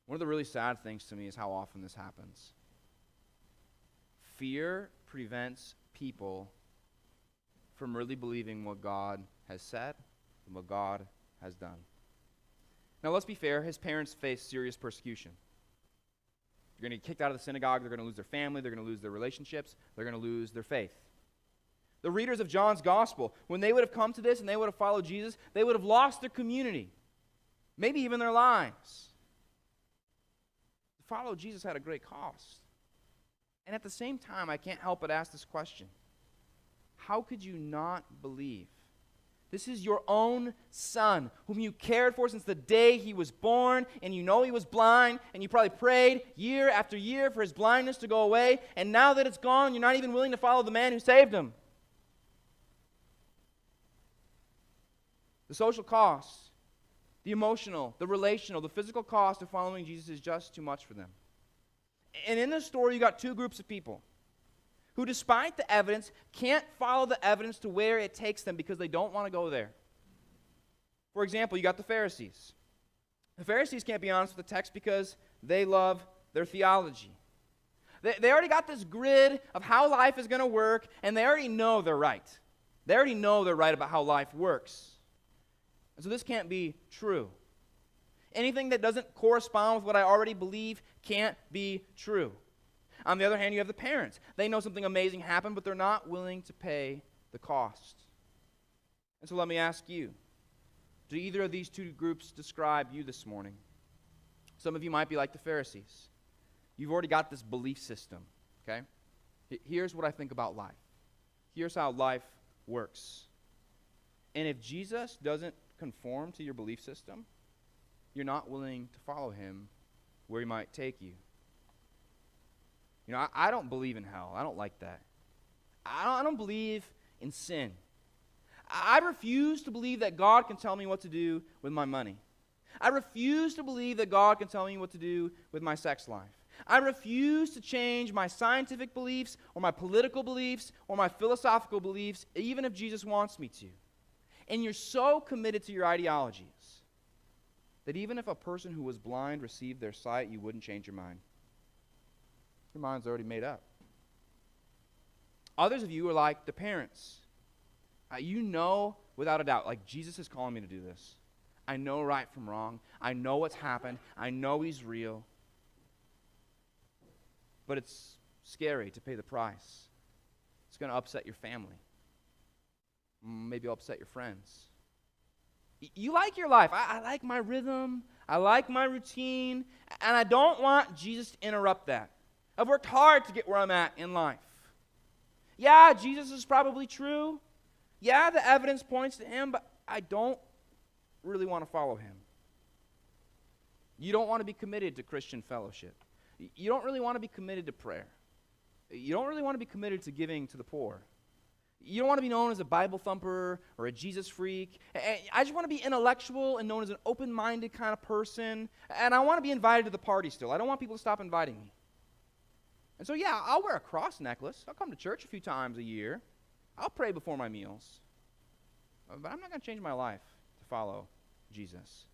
One of the really sad things to me is how often this happens. Fear prevents people from really believing what God has said and what God has done. Now, let's be fair. His parents faced serious persecution. They're going to get kicked out of the synagogue. They're going to lose their family. They're going to lose their relationships. They're going to lose their faith. The readers of John's gospel, when they would have come to this and they would have followed Jesus, they would have lost their community, maybe even their lives. To follow Jesus had a great cost. And at the same time, I can't help but ask this question. How could you not believe? This is your own son, whom you cared for since the day he was born, and you know he was blind, and you probably prayed year after year for his blindness to go away, and now that it's gone, you're not even willing to follow the man who saved him. The social cost, the emotional, the relational, the physical cost of following Jesus is just too much for them. And in this story, you got two groups of people who, despite the evidence, can't follow the evidence to where it takes them because they don't want to go there. For example, you got the Pharisees. The Pharisees can't be honest with the text because they love their theology. They already got this grid of how life is going to work, and they already know they're right. They already know they're right about how life works. And so this can't be true. Anything that doesn't correspond with what I already believe can't be true. On the other hand, you have the parents. They know something amazing happened, but they're not willing to pay the cost. And so let me ask you, do either of these two groups describe you this morning? Some of you might be like the Pharisees. You've already got this belief system, okay? Here's what I think about life. Here's how life works. And if Jesus doesn't conform to your belief system, you're not willing to follow him where he might take you. You know, I don't believe in hell. I don't like that. I don't believe in sin. I refuse to believe that God can tell me what to do with my money. I refuse to believe that God can tell me what to do with my sex life. I refuse to change my scientific beliefs or my political beliefs or my philosophical beliefs, even if Jesus wants me to. And you're so committed to your ideologies that even if a person who was blind received their sight, you wouldn't change your mind. Your mind's already made up. Others of you are like the parents. You know without a doubt, like Jesus is calling me to do this. I know right from wrong. I know what's happened. I know he's real. But it's scary to pay the price. It's going to upset your family. Maybe upset your friends. You like your life. I like my rhythm. I like my routine. And I don't want Jesus to interrupt that. I've worked hard to get where I'm at in life. Yeah, Jesus is probably true. Yeah, the evidence points to him, but I don't really want to follow him. You don't want to be committed to Christian fellowship. You don't really want to be committed to prayer. You don't really want to be committed to giving to the poor. You don't want to be known as a Bible thumper or a Jesus freak. I just want to be intellectual and known as an open-minded kind of person. And I want to be invited to the party still. I don't want people to stop inviting me. And so, yeah, I'll wear a cross necklace. I'll come to church a few times a year. I'll pray before my meals. But I'm not going to change my life to follow Jesus.